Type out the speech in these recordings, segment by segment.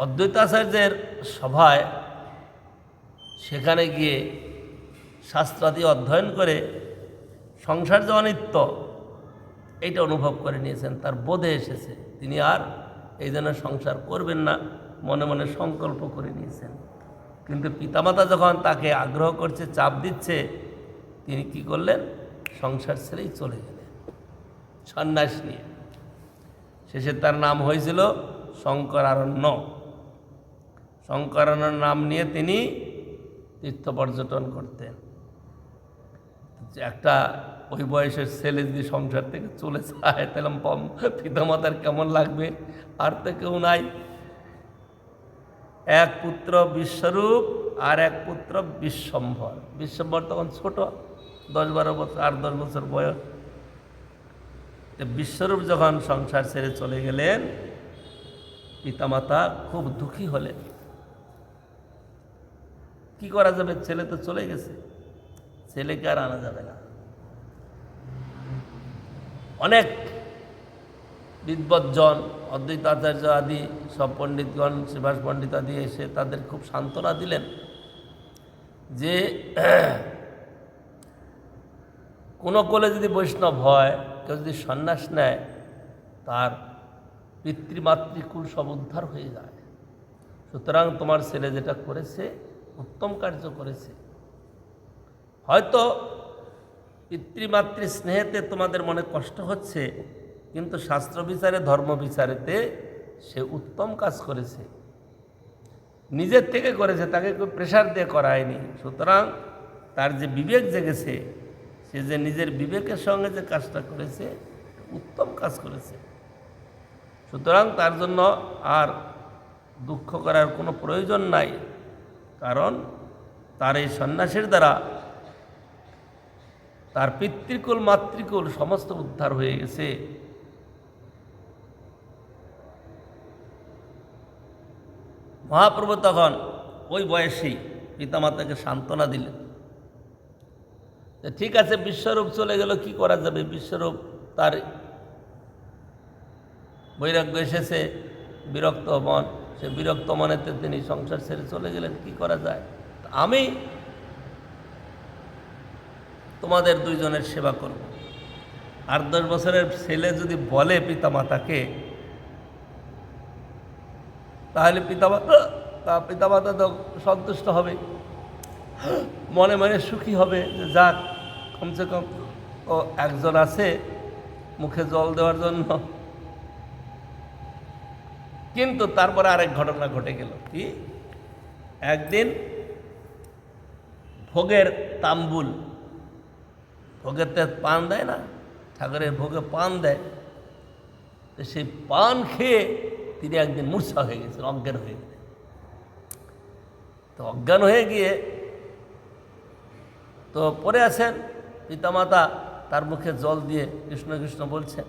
অদ্বৈতাচার্যের সভায় সেখানে গিয়ে শাস্ত্রাদি অধ্যয়ন করে সংসার যে অনিত্য এইটা অনুভব করে নিয়েছেন, তার বোধে এসেছে। তিনি আর এই জন্য সংসার করবেন না, মনে মনে সংকল্প করে নিয়েছেন। কিন্তু পিতামাতা যখন তাকে আগ্রহ করছে, চাপ দিচ্ছে, তিনি কি করলেন? সংসার ছেড়েই চলে গেলেন সন্ন্যাস নিয়ে। শেষে তার নাম হয়েছিল শঙ্করারণ্য। শঙ্করারণ্যর নাম নিয়ে তিনি তীর্থ পর্যটন করতেন। একটা ওই বয়সের ছেলে যদি সংসার থেকে চলে যায় তাহলে পিতামাতার কেমন লাগবে? আর তো কেউ নাই, এক পুত্র বিশ্বরূপ আর এক পুত্র বিশ্বম্ভর। বিশ্বম্ভর তখন ছোট, 10-12 বছর, 8-10 বছর বয়স। বিশ্বরূপ যখন সংসার ছেড়ে চলে গেলেন, পিতামাতা খুব দুঃখী হলেন। কি করা যাবে? ছেলে তো চলে গেছে, ছেলেকে আর আনা যাবে না। অনেক বিদ্বজ্জন, অদ্বৈতাচার্য আদি সব পণ্ডিতগণ, শ্রীভাস পণ্ডিত আদি এসে তাদের খুব সান্ত্বনা দিলেন যে কোনো কোলে যদি বৈষ্ণব হয়, কেউ যদি সন্ন্যাস নেয়, তার পিতৃমাতৃকুল সব উদ্ধার হয়ে যায়। সুতরাং তোমার ছেলে যেটা করেছে উত্তম কার্য করেছে। হয়তো পিতৃমাতৃ স্নেহেতে তোমাদের মনে কষ্ট হচ্ছে, কিন্তু শাস্ত্র বিচারে, ধর্ম বিচারেতে সে উত্তম কাজ করেছে, নিজের থেকে করেছে, তাকে কেউ প্রেশার দিয়ে করায়নি। সুতরাং তার যে বিবেক জেগেছে, সে যে নিজের বিবেকের সঙ্গে যে কাজটা করেছে, উত্তম কাজ করেছে। সুতরাং তার জন্য আর দুঃখ করার কোনো প্রয়োজন নাই, কারণ তার এই সন্ন্যাসের দ্বারা তার পিতৃকুল মাতৃকুল সমস্ত উদ্ধার হয়ে গেছে। মহাপ্রভু তখন ওই বয়সেই পিতামাতাকে সান্ত্বনা দিলেন, ঠিক আছে, বিশ্বরূপ চলে গেল, কি করা যাবে? বিশ্বরূপ তার বৈরাগ্য এসেছে, বিরক্ত মন, সে বিরক্ত মনেতে তিনি সংসার ছেড়ে চলে গেলেন। কি করা যায়? আমি তোমাদের দুইজনের সেবা করব। 8-10 বছরের ছেলে যদি বলে পিতামাতাকে, তাহলে পিতামাতা তো সন্তুষ্ট হবে, মনে মনে সুখী হবে যে যাক, কমসে কম ও একজন আছে মুখে জল দেওয়ার জন্য। কিন্তু তারপরে আরেক ঘটনা ঘটে গেল। কি? একদিন ভোগের তাম্বুল, ভোগের পান দেয় না, ঠাকুরের ভোগে পান দেয়, তো সেই পান খেয়ে তিনি একদিন মূর্ছা হয়ে গেছেন, অজ্ঞান হয়ে গেলেন। তো অজ্ঞান হয়ে গিয়ে তো পড়ে আছেন, পিতামাতা তার মুখে জল দিয়ে কৃষ্ণ কৃষ্ণ বলছেন।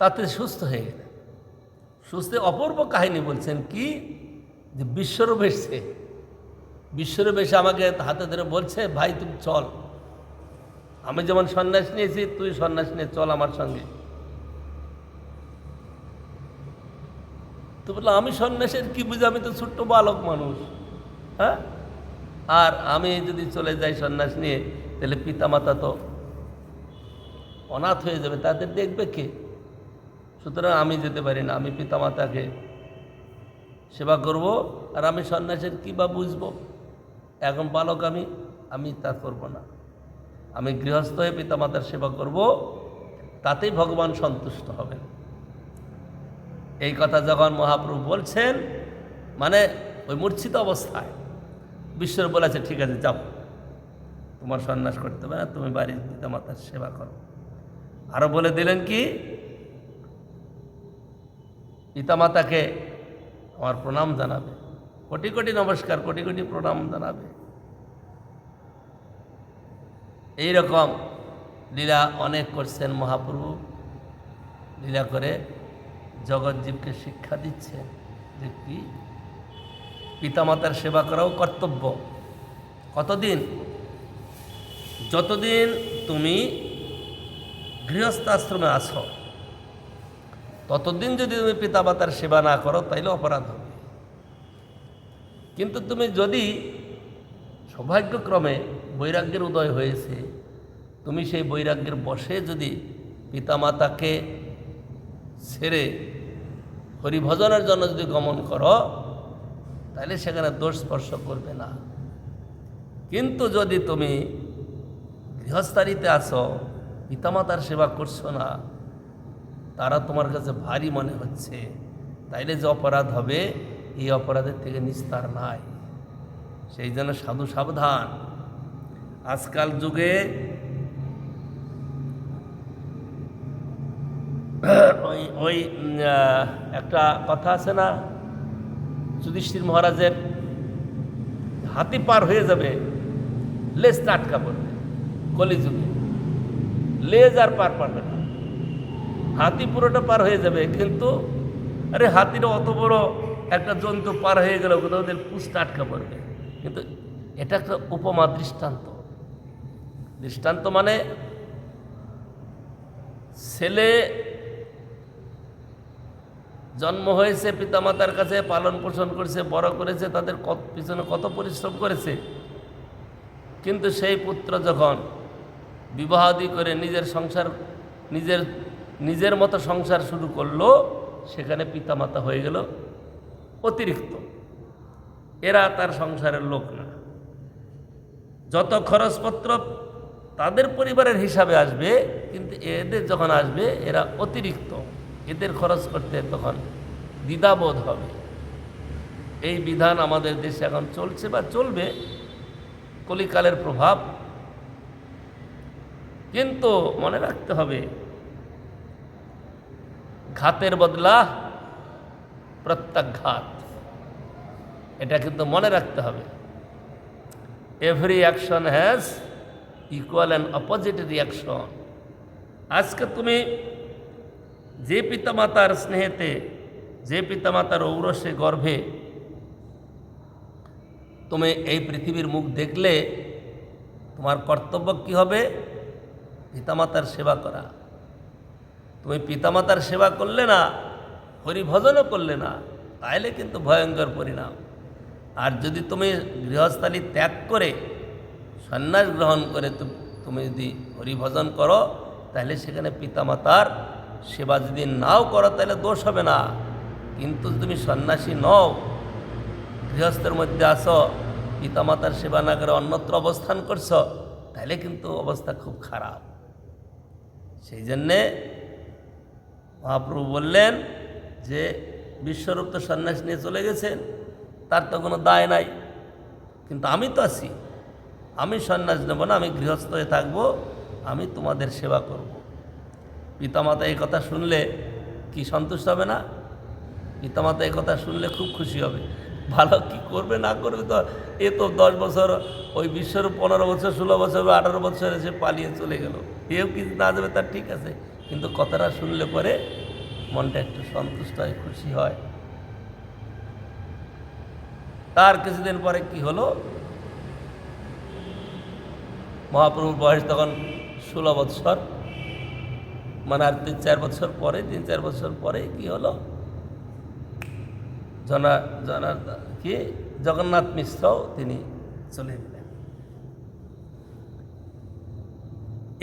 তাতে সুস্থ হয়ে গেলেন। সুস্থ অপূর্ব কাহিনী বলছেন, কি যে বিশ্বরূপ এসছে, বিশ্বরূপ এসে আমাকে হাতে ধরে বলছে, ভাই তুমি চল, আমি যেমন সন্ন্যাস নিয়েছি তুই সন্ন্যাস নিয়ে চল আমার সঙ্গে। তো বললাম, আমি সন্ন্যাসের কি বুঝি, আমি তো ছোট্ট বালক মানুষ, হ্যাঁ, আর আমি যদি চলে যাই সন্ন্যাস নিয়ে, তাহলে পিতামাতা তো অনাথ হয়ে যাবে, তাদের দেখবে কে? সুতরাং আমি যেতে পারি না, আমি পিতামাতাকে সেবা করব, আর আমি সন্ন্যাসের কী বা বুঝবো, এখন বালক আমি, আমি তা করব না, আমি গৃহস্থ হয়ে পিতামাতার সেবা করব, তাতেই ভগবান সন্তুষ্ট হবেন। এই কথা যখন মহাপ্রভু বলছেন, মানে ওই মূর্ছিত অবস্থায় বিশ্বরূপ বলেছে, ঠিক আছে যাও, তোমার সন্ন্যাস করতে হবে না, তুমি বাড়ির পিতামাতার সেবা করো। আরো বলে দিলেন কি, পিতামাতাকে আমার প্রণাম জানাবে, কোটি কোটি নমস্কার, কোটি কোটি প্রণাম জানাবে। এইরকম লীলা অনেক করছেন মহাপ্রভু। লীলা করে জগৎজীবকে শিক্ষা দিচ্ছেন যে কি পিতামাতার সেবা করাও কর্তব্য। কতদিন? যতদিন তুমি গৃহস্থাশ্রমে আছো, ততদিন যদি তুমি পিতামাতার সেবা না করো তাইলে অপরাধ হবে। কিন্তু তুমি যদি সৌভাগ্যক্রমে বৈরাগ্যের উদয় হয়েছে, তুমি সেই বৈরাগ্যের বশে যদি পিতামাতাকে ছেড়ে হরিভজনের জন্য যদি গমন করো, তাহলে সেখানে দোষ স্পর্শ করবে না। কিন্তু যদি তুমি গৃহস্থালিতে আসো, পিতামাতার সেবা করছো না, তারা তোমার কাছে ভারী মনে হচ্ছে, তাইলে যে অপরাধ হবে, এই অপরাধের থেকে নিস্তার নাই। সেই জন্য সাধু সাবধান। আজকাল যুগে ওই ওই একটা কথা আছে না, যুধিষ্ঠির মহারাজের, হাতি পার হয়ে যাবে, লেজটা আটকা পড়বে। কলিযুগে লেজ আর পার পারবে না, হাতি পুরোটা পার হয়ে যাবে। কিন্তু আরে হাতিটা অত বড় একটা জন্তু পার হয়ে গেল, কোথাও ওদের পুষটা আটকা পড়বে। কিন্তু এটা একটা উপমা, দৃষ্টান্ত। দৃষ্টান্ত মানে ছেলে জন্ম হয়েছে, পিতামাতার কাছে পালন পোষণ করেছে, বড় করেছে, তাদের পিছনে কত পরিশ্রম করেছে। কিন্তু সেই পুত্র যখন বিবাহাদি করে নিজের সংসার, নিজের মতো সংসার শুরু করলো, সেখানে পিতামাতা হয়ে গেল অতিরিক্ত। এরা তার সংসারের লোক না। যত খরচপত্র তাদের পরিবারের হিসাবে আসবে, কিন্তু এদের যখন আসবে এরা অতিরিক্ত, এদের খরচ করতে তখন দ্বিধাবোধ হবে। এই বিধান আমাদের দেশে এখন চলছে বা চলবে, কলিকালের প্রভাব। কিন্তু মনে রাখতে হবে, ঘাতের বদলা প্রত্যাঘাত, এটা কিন্তু মনে রাখতে হবে। Every action has equal and opposite reaction. আজকে তুমি যে পিতামাতার স্নেহেতে, যে পিতামাতার ঔরসে গর্ভে তুমি এই পৃথিবীর মুখ দেখলে, তোমার কর্তব্য কি হবে? পিতামাতার সেবা করা। তুমি পিতামাতার সেবা করলে না, হরিভজনও করলে না, তাইলে কিন্তু ভয়ঙ্কর পরিণাম। আর যদি তুমি গৃহস্থালী ত্যাগ করে সন্ন্যাস গ্রহণ করে তুমি যদি হরিভজন করো, তাহলে সেখানে পিতামাতার সেবা যদি নাও করো তাহলে দোষ হবে না। কিন্তু তুমি সন্ন্যাসী নও, গৃহস্থের মধ্যে আসো, পিতামাতার সেবা না করে অন্যত্র অবস্থান করছো, তাহলে কিন্তু অবস্থা খুব খারাপ। সেই জন্যে মহাপ্রভু বললেন যে বিশ্বরূপ তো সন্ন্যাস নিয়ে চলে গেছেন, তার তো কোনো দায় নাই, কিন্তু আমি তো আছি, আমি সন্ন্যাস নেব না, আমি গৃহস্থ হয়ে থাকবো, আমি তোমাদের সেবা করব। পিতামাতা এই কথা শুনলে কি সন্তুষ্ট হবে না? পিতামাতা এই কথা শুনলে খুব খুশি হবে। ভালো কি করবে না করবে তো, এ তো 10 বছর, ওই বিশ্বরূপ 15 বছর, 16 বছর, 18 বছর এসে পালিয়ে চলে গেল, এও কিছু না যাবে তার ঠিক আছে, কিন্তু কথাটা শুনলে পরে মনটা একটু সন্তুষ্ট হয়, খুশি হয়। তার কিছুদিন পরে কি হলো, মহাপ্রভুর বয়স তখন 16 বছর, মানে আর 3-4 বছর পরে, 3-4 বছর পরে কি হলো, কি জগন্নাথ মিশ্রও তিনি চলে গেলেন।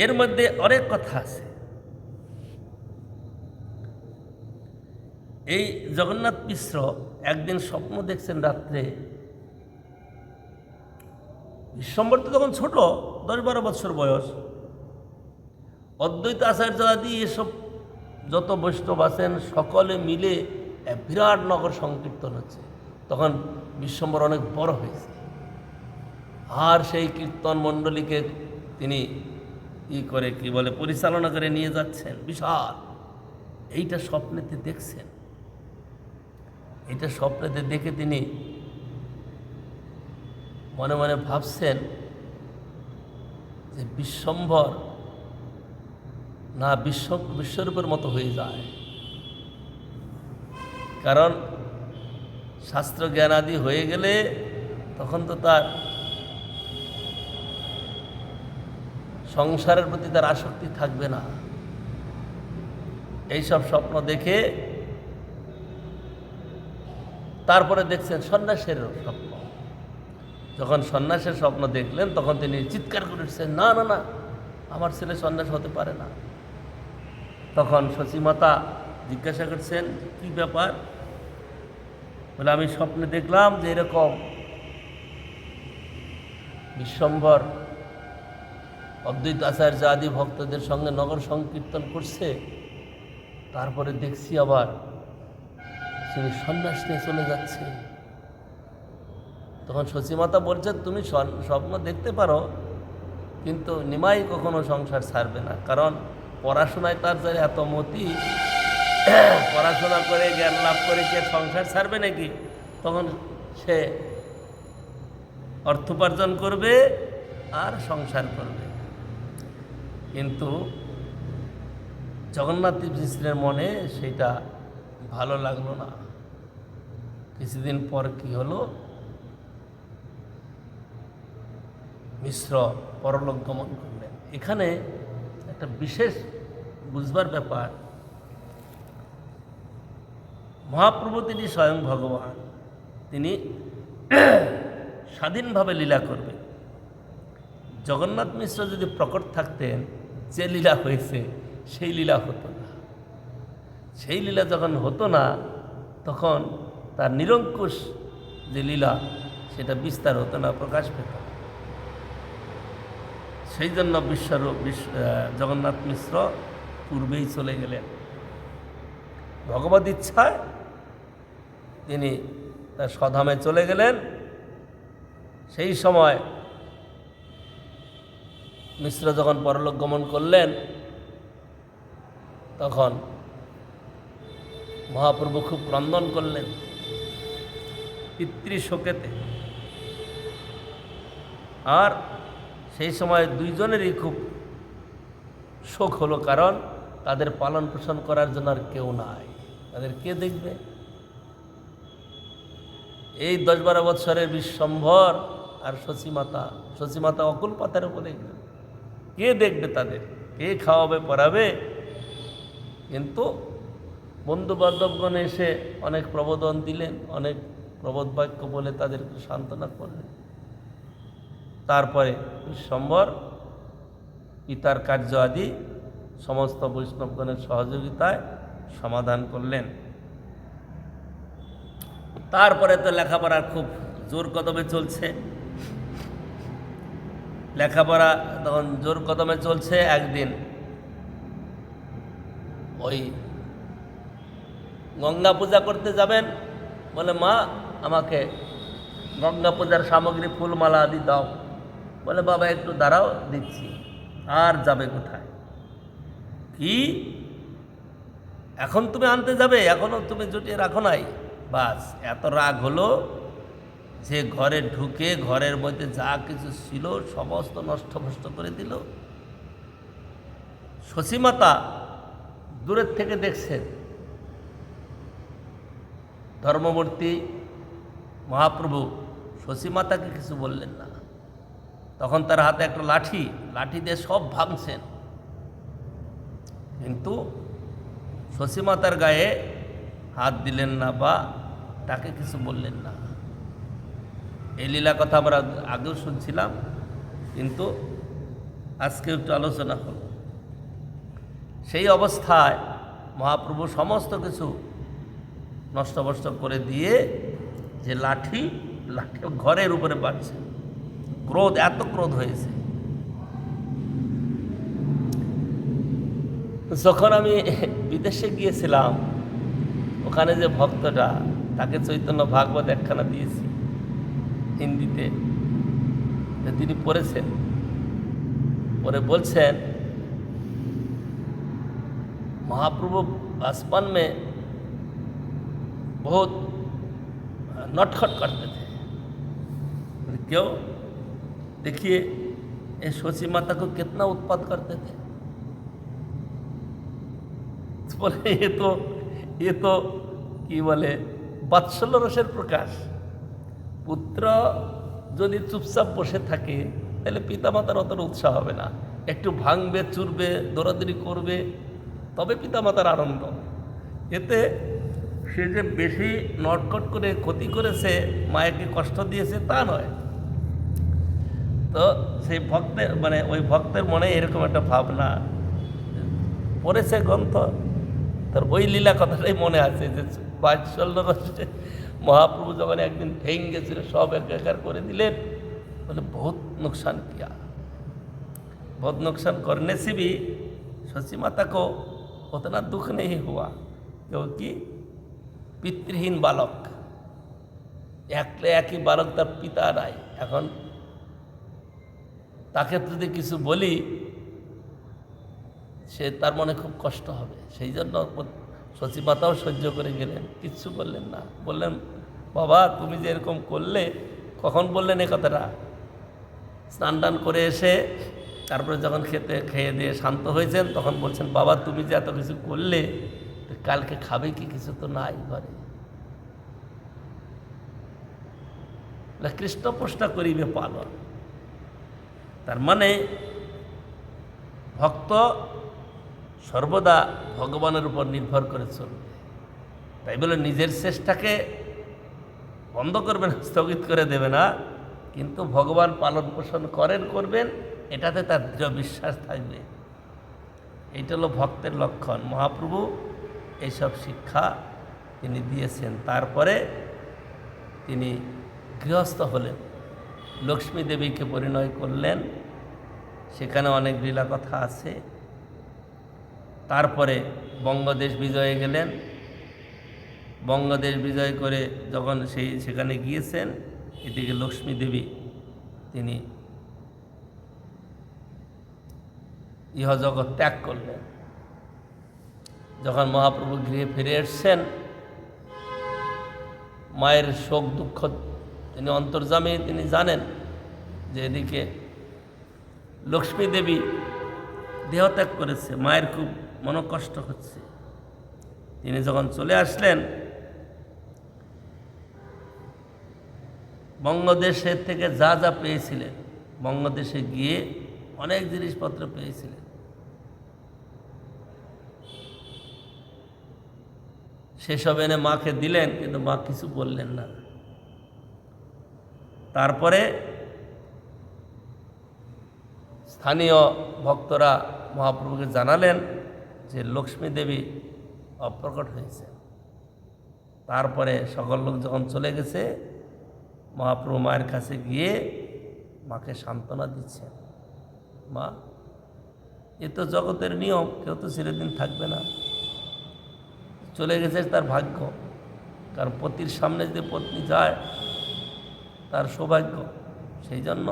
এর মধ্যে অনেক কথা আছে। এই জগন্নাথ মিশ্র একদিন স্বপ্ন দেখছেন রাত্রে, বিশ্বম্বর তো তখন ছোট, 10-12 বছর বয়স। অদ্বৈত আচার্যাদি এসব যত বৈষ্ণব আছেন সকলে মিলে এক বিরাট নগর সংকীর্তন হচ্ছে। তখন বিশ্বম্বর অনেক বড় হয়েছে, আর সেই কীর্তন মণ্ডলীকে তিনি কি বলে পরিচালনা করে নিয়ে যাচ্ছেন বিশাল। এইটা স্বপ্নেতে দেখছেন। এটা স্বপ্নেতে দেখে তিনি মনে মনে ভাবছেন যে বিশ্বম্ভর না বিশ্বরূপের মতো হয়ে যায়। কারণ শাস্ত্র জ্ঞান আদি হয়ে গেলে তখন তো তার সংসারের প্রতি তার আসক্তি থাকবে না। এইসব স্বপ্ন দেখে তারপরে দেখছেন সন্ন্যাসের স্বপ্ন। যখন সন্ন্যাসের স্বপ্ন দেখলেন তখন তিনি চিৎকার করেছেন, না না না, আমার ছেলে সন্ন্যাস হতে পারে না। তখন সচিমাতা জিজ্ঞাসা করছেন, কি ব্যাপার? বলে, আমি স্বপ্নে দেখলাম যে এরকম বিশ্বম্ভর অদ্বৈত আচার্য আদি ভক্তদের সঙ্গে নগর সংকীর্তন করছে, তারপরে দেখছি আবার তিনি সন্ন্যাস নিয়ে চলে যাচ্ছে। তখন সচিমাতা বলছেন, তুমি স্বপ্ন দেখতে পারো, কিন্তু নিমাই কখনো সংসার ছাড়বে না। কারণ পড়াশোনায় তার যারা এত মতি, পড়াশোনা করে জ্ঞান লাভ করে কে সংসার ছাড়বে নাকি? তখন সে অর্থোপার্জন করবে আর সংসার করবে। কিন্তু জগন্নাথ মিশ্রের মনে সেটা ভালো লাগলো না। কিছুদিন পর কি হলো, মিশ্র পরলোক গমন করলেন। এখানে একটা বিশেষ বুঝবার ব্যাপার, মহাপ্রভু তিনি স্বয়ং ভগবান, তিনি স্বাধীনভাবে লীলা করবেন। জগন্নাথ মিশ্র যদি প্রকট থাকতেন, যে লীলা হয়েছে সেই লীলা হতো না। সেই লীলা যখন হতো না, তখন তার নিরঙ্কুশ যে লীলা সেটা বিস্তার হতো না, প্রকাশ পেত। সেই জন্য জগন্নাথ মিশ্র পূর্বেই চলে গেলেন। ভগবত ইচ্ছায় তিনি তার স্বধামে চলে গেলেন। সেই সময় মিশ্র যখন পরলোক গমন করলেন, তখন মহাপ্রভু খুব ক্রন্দন করলেন পিতৃশোকেতে। আর সেই সময় দুইজনেরই খুব শোক হলো, কারণ তাদের পালন পোষণ করার জন্য আর কেউ নাই। তাদের কে দেখবে? এই 10-12 বৎসরের বিশ্বম্ভর আর সচিমাতা অকুল পাতার উপরে কে দেখবে? তাদের কে খাওয়াবে, পড়াবে? কিন্তু বন্ধু বান্ধবগণ এসে অনেক প্রবোধন দিলেন, অনেক প্রবোধ বাক্য বলে তাদেরকে সান্ত্বনা করলেন। তারপরে বিশ্বম্ভর পিতার কার্য আদি সমস্ত বৈষ্ণবগণের সহযোগিতায় সমাধান করলেন। তারপরে তো লেখাপড়ার খুব জোর কদমে চলছে। লেখাপড়া তখন জোর কদমে চলছে। একদিন ওই গঙ্গা পূজা করতে যাবেন, বলে, মা আমাকে গঙ্গা পূজার সামগ্রী ফুলমালা আদি দাও। বলে, বাবা একটু দাঁড়াও, দিচ্ছি। আর যাবে কোথায়? কি এখন তুমি আনতে যাবে? এখনো তুমি জুটিয়ে রাখো নাই? বাস, এত রাগ হলো যে ঘরে ঢুকে ঘরের মধ্যে যা কিছু ছিল সমস্ত নষ্ট করে দিল। সচিমাতা দূরের থেকে দেখছেন। ধর্মমূর্তি মহাপ্রভু সচিমাতাকে কিছু বললেন না। তখন তার হাতে একটা লাঠি দিয়ে সব ভাঙছেন, কিন্তু সচিমাতার গায়ে হাত দিলেন না বা তাকে কিছু বললেন না। এই লীলা কথা আমরা আগেও শুনছিলাম, কিন্তু আজকে একটু আলোচনা হল। সেই অবস্থায় মহাপ্রভু সমস্ত কিছু নষ্ট করে দিয়ে যে লাঠি ঘরের উপরে বাড়ছে, এত ক্রোধ হয়েছে। যখন আমি বিদেশে গিয়েছিলাম, ওখানে যে ভক্তটা, তাকে চৈতন্য ভাগবত একখানা দিয়েছি হিন্দিতে, তিনি পড়েছেন, পরে বলছেন महाप्रभु आसमान में बहुत नटखट करते थे। क्यों? देखिए ये शची माता को कितना उत्पात करते थे। बोले ये तो कि बोले बात्सल्य रसेर प्रकाश। पुत्र যদি চুপচাপ বসে থাকে তাহলে পিতামাতার অতটা উৎসাহ হবে না, একটু ভাঙবে চুরবে দৌড়াদৌড়ি করবে, তবে পিতামাতার আনন্দ। এতে সে যে বেশি নটকট করে ক্ষতি করেছে, মায়েকে কষ্ট দিয়েছে তা নয়। তো সেই ভক্তের ওই ভক্তের মনে এরকম একটা ভাবনা পড়েছে গ্রন্থ, তার ওই লীলা কথাটাই মনে আছে যে বাৎসল্য রসে মহাপ্রভু যখন একদিন ভেঙে গেছিল, সব একাকার করে দিলেন, বলে বহুত नुकसान किया, बहुत नुकसान करने से भी शची माता को उतना दुख नहीं हुआ, क्योंकि पितृहीन बालक, একই বালক, তার পিতা নাই। এখন তাকে যদি কিছু বলি সে তার মনে খুব কষ্ট হবে, সেই জন্য শচী মাতাও সহ্য করে গেলেন, কিচ্ছু বললেন না। বললেন বাবা তুমি যে এরকম করলে, কখন বললেন এ কথাটা? স্নান টান করে এসে তারপরে যখন খেয়ে দিয়ে শান্ত হয়েছেন তখন বলছেন বাবা তুমি যে এত কিছু করলে, কালকে খাবে কি? কিছু তো নাই ঘরে। কৃষ্ণ প্রশ্ন করিবে পালন, তার মানে ভক্ত সর্বদা ভগবানের উপর নির্ভর করে চলবে। তাই বলে নিজের চেষ্টাকে বন্ধ করবে না, স্থগিত করে দেবে না, কিন্তু ভগবান পালন পোষণ করবেন, এটাতে তার দৃঢ় বিশ্বাস থাকবে। এইটা হলো ভক্তের লক্ষণ। মহাপ্রভু এইসব শিক্ষা তিনি দিয়েছেন। তারপরে তিনি গৃহস্থ হলেন, লক্ষ্মী দেবীকে পরিণয় করলেন, সেখানে অনেক লীলা কথা আছে। তারপরে বঙ্গদেশ বিজয়ে গেলেন, বঙ্গদেশ বিজয় করে যখন সেখানে গিয়েছেন, এদিকে লক্ষ্মী দেবী তিনি ইহজগৎ ত্যাগ করলেন। যখন মহাপ্রভু গৃহে ফিরে এসছেন, মায়ের শোক দুঃখ তিনি অন্তর্যামী, তিনি জানেন যে এদিকে লক্ষ্মী দেবী দেহত্যাগ করেছে, মায়ের খুব মনোকষ্ট হচ্ছে। তিনি যখন চলে আসলেন, বঙ্গদেশের থেকে যা যা পেয়েছিলেন, বঙ্গদেশে গিয়ে অনেক জিনিসপত্র পেয়েছিলেন, সেসব এনে মাকে দিলেন, কিন্তু মা কিছু বললেন না। তারপরে স্থানীয় ভক্তরা মহাপ্রভুকে জানালেন যে লক্ষ্মী দেবী অপ্রকট হয়েছে। তারপরে সকল লোক যখন চলে গেছে, মহাপ্রভু মায়ের কাছে গিয়ে মাকে সান্ত্বনা দিচ্ছেন, মা এ তো জগতের নিয়ম, কেউ তো চিরদিন থাকবে না, চলে গেছে তার ভাগ্য। কারণ পতির সামনে যদি পত্নী যায় তার সৌভাগ্য, সেই জন্য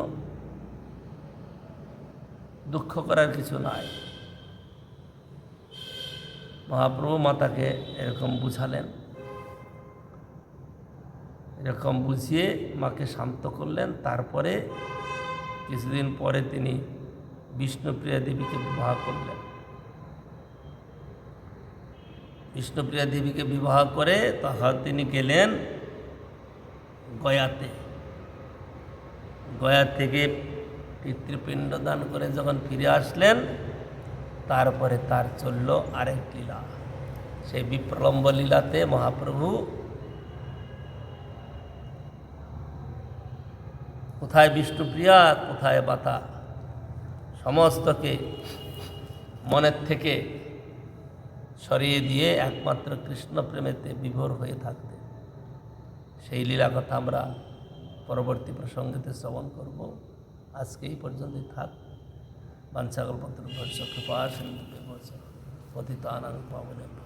দুঃখ করার কিছু নাই। মহাপ্রভু মাতাকে এরকম বুঝালেন, এরকম বুঝিয়ে মাকে শান্ত করলেন। তারপরে কিছুদিন পরে তিনি বিষ্ণুপ্রিয়া দেবীকে বিবাহ করলেন। বিষ্ণুপ্রিয়া দেবীকে বিবাহ করে তখন তিনি গেলেন গয়াতে। গয়া থেকে পিতৃপিণ্ড দান করে যখন ফিরে আসলেন, তারপরে তার চলল আরেক লীলা। সেই বিপ্রলম্ব লীলাতে মহাপ্রভু কোথায় বিষ্ণুপ্রিয়া, কোথায় বাতা, সমস্তকে মনের থেকে সরিয়ে দিয়ে একমাত্র কৃষ্ণ প্রেমেতে বিভোর হয়ে থাকতেন। সেই লীলা কথা আমরা পরবর্তী প্রসঙ্গেতে শ্রবণ করব। আজকে এই পর্যন্তই থাক। বাঞ্ছাকল্পতরু ভৈরব কৃপা সিন্ধু পতিতানাং পাবনেভ্যো